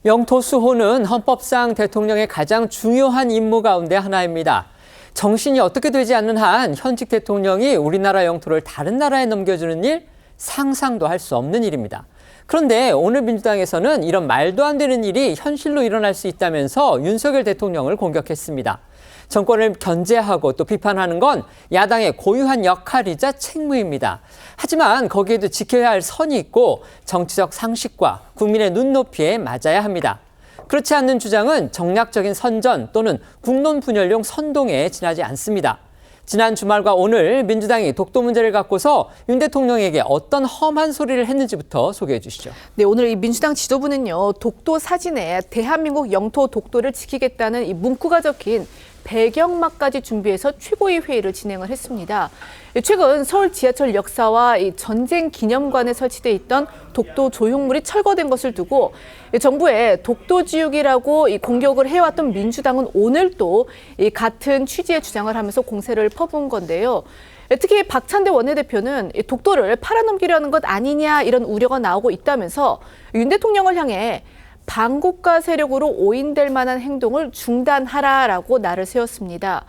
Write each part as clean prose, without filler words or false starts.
영토 수호는 헌법상 대통령의 가장 중요한 임무 가운데 하나입니다. 정신이 어떻게 되지 않는 한 현직 대통령이 우리나라 영토를 다른 나라에 넘겨주는 일, 상상도 할 수 없는 일입니다. 그런데 오늘 민주당에서는 이런 말도 안 되는 일이 현실로 일어날 수 있다면서 윤석열 대통령을 공격했습니다. 정권을 견제하고 또 비판하는 건 야당의 고유한 역할이자 책무입니다. 하지만 거기에도 지켜야 할 선이 있고 정치적 상식과 국민의 눈높이에 맞아야 합니다. 그렇지 않는 주장은 정략적인 선전 또는 국론 분열용 선동에 지나지 않습니다. 지난 주말과 오늘 민주당이 독도 문제를 갖고서 윤 대통령에게 어떤 험한 소리를 했는지부터 소개해 주시죠. 네, 오늘 이 민주당 지도부는요, 독도 사진에 대한민국 영토 독도를 지키겠다는 이 문구가 적힌 배경막까지 준비해서 최고위 회의를 진행을 했습니다. 최근 서울 지하철 역사와 이 전쟁 기념관에 설치돼 있던 독도 조형물이 철거된 것을 두고 정부의 독도 지우기라고 이 공격을 해왔던 민주당은 오늘 또 이 같은 취지의 주장을 하면서 공세를 퍼부은 건데요. 특히 박찬대 원내대표는 독도를 팔아넘기려는 것 아니냐 이런 우려가 나오고 있다면서 윤 대통령을 향해 반국가 세력으로 오인될 만한 행동을 중단하라라고 날을 세웠습니다.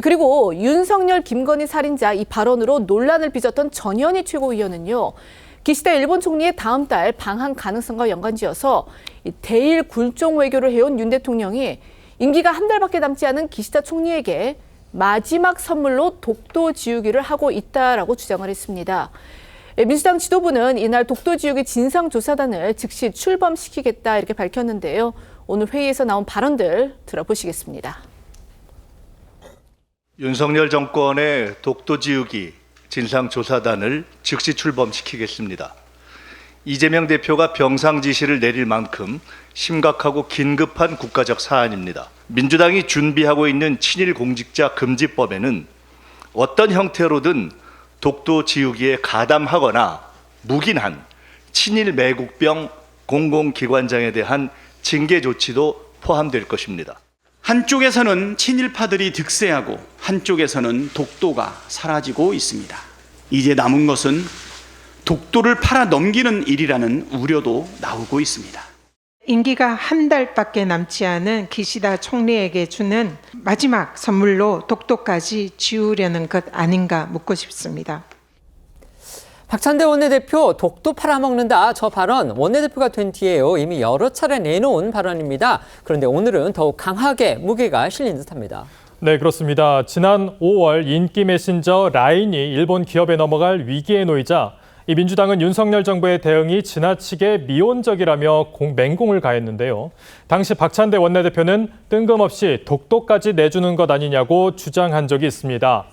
그리고 윤석열, 김건희 살인자 이 발언으로 논란을 빚었던 전현희 최고위원은요, 기시다 일본 총리의 다음 달 방한 가능성과 연관지어서 대일 굴종 외교를 해온 윤 대통령이 임기가 한 달밖에 남지 않은 기시다 총리에게 마지막 선물로 독도 지우기를 하고 있다라고 주장을 했습니다. 민주당 지도부는 이날 독도 지우기 진상조사단을 즉시 출범시키겠다 이렇게 밝혔는데요. 오늘 회의에서 나온 발언들 들어보시겠습니다. 윤석열 정권의 독도 지우기 진상조사단을 즉시 출범시키겠습니다. 이재명 대표가 병상 지시를 내릴 만큼 심각하고 긴급한 국가적 사안입니다. 민주당이 준비하고 있는 친일 공직자 금지법에는 어떤 형태로든 독도 지우기에 가담하거나 묵인한 친일 매국병 공공기관장에 대한 징계 조치도 포함될 것입니다. 한쪽에서는 친일파들이 득세하고 한쪽에서는 독도가 사라지고 있습니다. 이제 남은 것은 독도를 팔아 넘기는 일이라는 우려도 나오고 있습니다. 임기가 한 달밖에 남지 않은 기시다 총리에게 주는 마지막 선물로 독도까지 지우려는 것 아닌가 묻고 싶습니다. 박찬대 원내대표 독도 팔아먹는다 저 발언 원내대표가 된 뒤에요 이미 여러 차례 내놓은 발언입니다. 그런데 오늘은 더욱 강하게 무게가 실린 듯합니다. 네, 그렇습니다. 지난 5월 인기 메신저 라인이 일본 기업에 넘어갈 위기에 놓이자 이 민주당은 윤석열 정부의 대응이 지나치게 미온적이라며 맹공을 가했는데요. 당시 박찬대 원내대표는 뜬금없이 독도까지 내주는 것 아니냐고 주장한 적이 있습니다.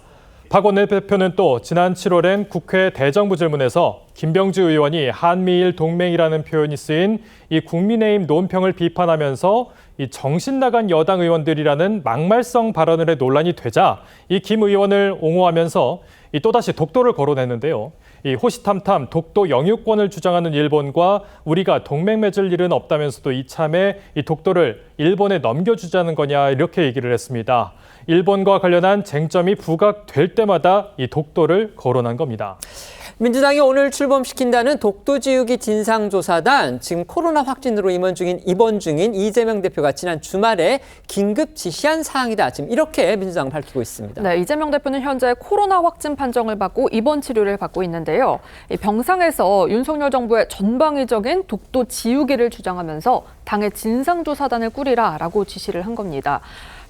박 원내대표는 또 지난 7월엔 국회 대정부 질문에서 김병주 의원이 한미일 동맹이라는 표현이 쓰인 이 국민의힘 논평을 비판하면서 이 정신 나간 여당 의원들이라는 막말성 발언을 해 논란이 되자 이 김 의원을 옹호하면서 또다시 독도를 거론했는데요. 이 호시탐탐 독도 영유권을 주장하는 일본과 우리가 동맹 맺을 일은 없다면서도 이참에 이 독도를 일본에 넘겨주자는 거냐 이렇게 얘기를 했습니다. 일본과 관련한 쟁점이 부각될 때마다 이 독도를 거론한 겁니다. 민주당이 오늘 출범시킨다는 독도 지우기 진상조사단, 지금 코로나 확진으로 입원 중인 이재명 대표가 지난 주말에 긴급 지시한 사항이다. 지금 이렇게 민주당은 밝히고 있습니다. 네, 이재명 대표는 현재 코로나 확진 판정을 받고 입원 치료를 받고 있는데요. 병상에서 윤석열 정부의 전방위적인 독도 지우기를 주장하면서 당의 진상조사단을 꾸리라라고 지시를 한 겁니다.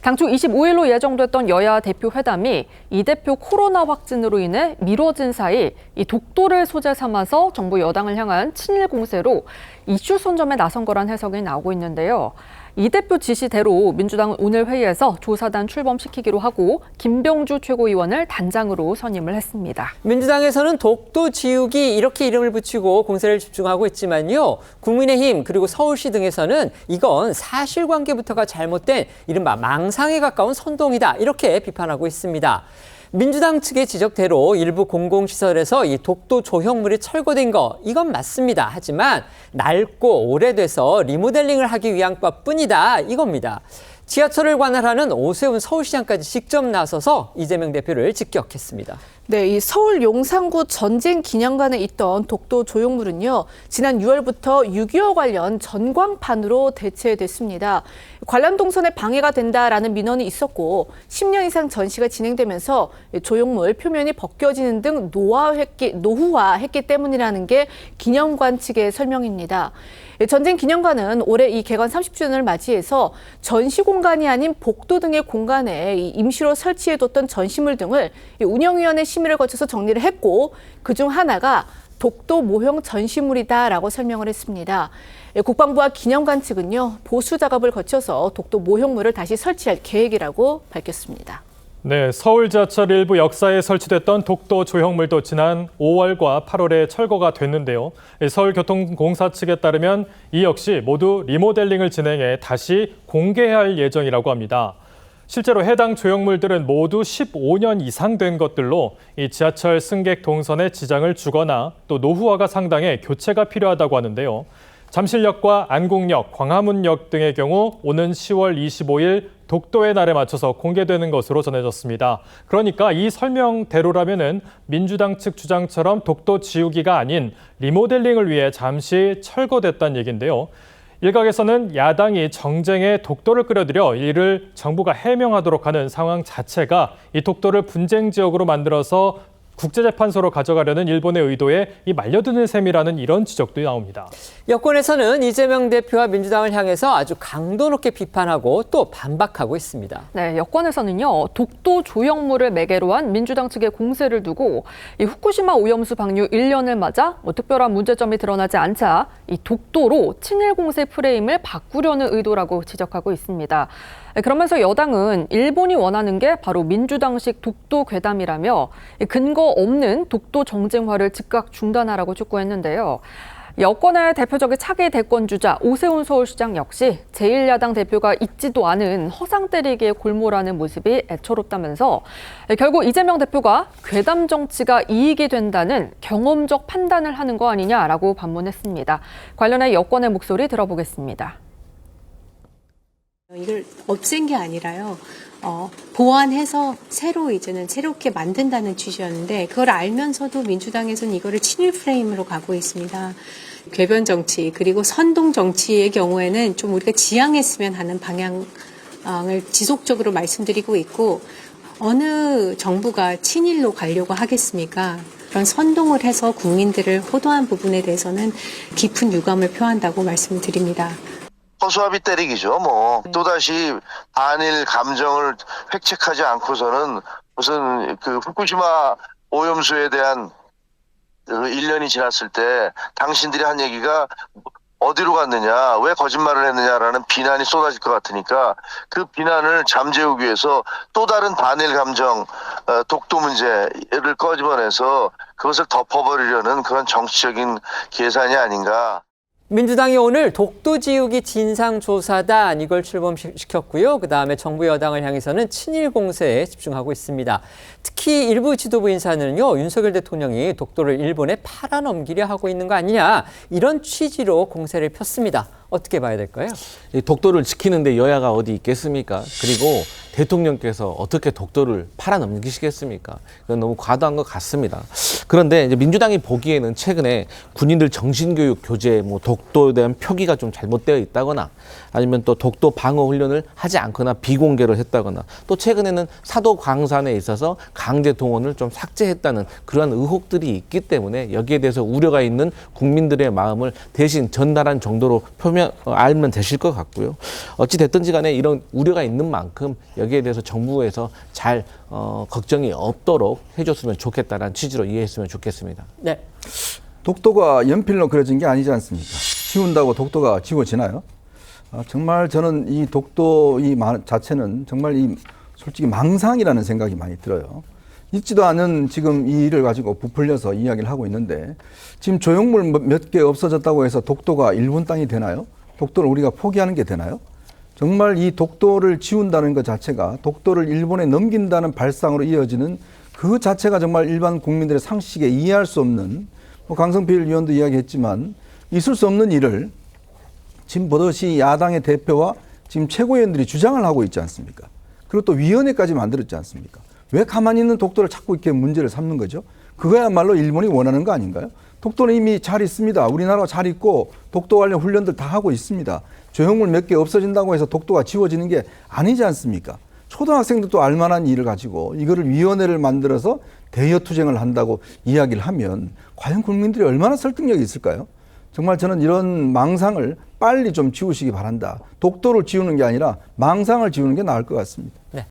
당초 25일로 예정됐던 여야 대표 회담이 이 대표 코로나 확진으로 인해 미뤄진 사이 이 독도를 소재 삼아서 정부 여당을 향한 친일 공세로 이슈 선점에 나선 거란 해석이 나오고 있는데요. 이 대표 지시대로 민주당은 오늘 회의에서 조사단 출범시키기로 하고 김병주 최고위원을 단장으로 선임을 했습니다. 민주당에서는 독도 지우기 이렇게 이름을 붙이고 공세를 집중하고 있지만요. 국민의힘 그리고 서울시 등에서는 이건 사실관계부터가 잘못된 이른바 망상에 가까운 선동이다. 이렇게 비판하고 있습니다. 민주당 측의 지적대로 일부 공공시설에서 이 독도 조형물이 철거된 거 이건 맞습니다. 하지만 낡고 오래돼서 리모델링을 하기 위한 것뿐이다 이겁니다. 지하철을 관할하는 오세훈 서울시장까지 직접 나서서 이재명 대표를 직격했습니다. 네, 이 서울 용산구 전쟁기념관에 있던 독도 조형물은요, 지난 6월부터 6.25 관련 전광판으로 대체됐습니다. 관람 동선에 방해가 된다라는 민원이 있었고 10년 이상 전시가 진행되면서 조형물 표면이 벗겨지는 등 노후화했기 때문이라는 게 기념관 측의 설명입니다. 전쟁기념관은 올해 이 개관 30주년을 맞이해서 전시 공간이 아닌 복도 등의 공간에 임시로 설치해뒀던 전시물 등을 운영위원회 심의를 거쳐서 정리를 했고 그중 하나가 독도 모형 전시물이다라고 설명을 했습니다. 국방부와 기념관 측은요, 보수 작업을 거쳐서 독도 모형물을 다시 설치할 계획이라고 밝혔습니다. 네, 서울 지하철 일부 역사에 설치됐던 독도 조형물도 지난 5월과 8월에 철거가 됐는데요. 서울교통공사 측에 따르면 이 역시 모두 리모델링을 진행해 다시 공개할 예정이라고 합니다. 실제로 해당 조형물들은 모두 15년 이상 된 것들로 이 지하철 승객 동선에 지장을 주거나 또 노후화가 상당해 교체가 필요하다고 하는데요. 잠실역과 안국역, 광화문역 등의 경우 오는 10월 25일 독도의 날에 맞춰서 공개되는 것으로 전해졌습니다. 그러니까 이 설명대로라면은 민주당 측 주장처럼 독도 지우기가 아닌 리모델링을 위해 잠시 철거됐다는 얘기인데요. 일각에서는 야당이 정쟁에 독도를 끌어들여 이를 정부가 해명하도록 하는 상황 자체가 이 독도를 분쟁 지역으로 만들어서 국제재판소로 가져가려는 일본의 의도에 이 말려드는 셈이라는 이런 지적도 나옵니다. 여권에서는 이재명 대표와 민주당을 향해서 아주 강도 높게 비판하고 또 반박하고 있습니다. 네, 여권에서는요, 독도 조형물을 매개로 한 민주당 측의 공세를 두고 이 후쿠시마 오염수 방류 1년을 맞아 특별한 문제점이 드러나지 않자 이 독도로 친일 공세 프레임을 바꾸려는 의도라고 지적하고 있습니다. 그러면서 여당은 일본이 원하는 게 바로 민주당식 독도 괴담이라며 근거 없는 독도 정쟁화를 즉각 중단하라고 촉구했는데요. 여권의 대표적인 차기 대권주자 오세훈 서울시장 역시 제1야당 대표가 있지도 않은 허상 때리기에 골몰하는 모습이 애처롭다면서 결국 이재명 대표가 괴담 정치가 이익이 된다는 경험적 판단을 하는 거 아니냐라고 반문했습니다. 관련해 여권의 목소리 들어보겠습니다. 이걸 없앤 게 아니라요. 보완해서 이제는 새롭게 만든다는 취지였는데 그걸 알면서도 민주당에서는 이거를 친일 프레임으로 가고 있습니다. 궤변 정치 그리고 선동 정치의 경우에는 좀 우리가 지양했으면 하는 방향을 지속적으로 말씀드리고 있고 어느 정부가 친일로 가려고 하겠습니까? 그런 선동을 해서 국민들을 호도한 부분에 대해서는 깊은 유감을 표한다고 말씀을 드립니다. 허수아비 때리기죠. 또다시 반일 감정을 획책하지 않고서는 무슨 후쿠시마 오염수에 대한 1년이 지났을 때 당신들이 한 얘기가 어디로 갔느냐, 왜 거짓말을 했느냐라는 비난이 쏟아질 것 같으니까 그 비난을 잠재우기 위해서 또 다른 반일 감정, 독도 문제를 꺼집어내서 그것을 덮어버리려는 그런 정치적인 계산이 아닌가. 민주당이 오늘 독도 지우기 진상조사단 이걸 출범시켰고요. 그다음에 정부 여당을 향해서는 친일 공세에 집중하고 있습니다. 특히 일부 지도부 인사는요, 윤석열 대통령이 독도를 일본에 팔아넘기려 하고 있는 거 아니냐, 이런 취지로 공세를 폈습니다. 어떻게 봐야 될까요? 이 독도를 지키는데 여야가 어디 있겠습니까? 그리고 대통령께서 어떻게 독도를 팔아넘기시겠습니까? 그건 너무 과도한 것 같습니다. 그런데 이제 민주당이 보기에는 최근에 군인들 정신교육 교재, 독도에 대한 표기가 좀 잘못되어 있다거나 아니면 또 독도 방어 훈련을 하지 않거나 비공개를 했다거나 또 최근에는 사도 광산에 있어서 강제 동원을 좀 삭제했다는 그러한 의혹들이 있기 때문에 여기에 대해서 우려가 있는 국민들의 마음을 대신 전달한 정도로 알면 되실 것 같고요. 어찌 됐든지 간에 이런 우려가 있는 만큼 여기에 대해서 정부에서 잘 걱정이 없도록 해줬으면 좋겠다라는 취지로 이해했으면 좋겠습니다. 네. 독도가 연필로 그려진 게 아니지 않습니까? 지운다고 독도가 지워지나요? 정말 저는 이 독도 자체는 정말 솔직히 망상이라는 생각이 많이 들어요. 있지도 않은 지금 이 일을 가지고 부풀려서 이야기를 하고 있는데 지금 조형물 몇 개 없어졌다고 해서 독도가 일본 땅이 되나요? 독도를 우리가 포기하는 게 되나요? 정말 이 독도를 지운다는 것 자체가 독도를 일본에 넘긴다는 발상으로 이어지는 그 자체가 정말 일반 국민들의 상식에 이해할 수 없는 강성필 의원도 이야기했지만 있을 수 없는 일을 지금 버젓이 야당의 대표와 지금 최고위원들이 주장을 하고 있지 않습니까? 그리고 또 위원회까지 만들었지 않습니까? 왜 가만히 있는 독도를 자꾸 이렇게 문제를 삼는 거죠? 그거야말로 일본이 원하는 거 아닌가요? 독도는 이미 잘 있습니다. 우리나라가 잘 있고 독도 관련 훈련들 다 하고 있습니다. 조형물 몇 개 없어진다고 해서 독도가 지워지는 게 아니지 않습니까? 초등학생들도 알만한 일을 가지고 이거를 위원회를 만들어서 대여 투쟁을 한다고 이야기를 하면 과연 국민들이 얼마나 설득력이 있을까요? 정말 저는 이런 망상을 빨리 좀 지우시기 바란다. 독도를 지우는 게 아니라 망상을 지우는 게 나을 것 같습니다. 네.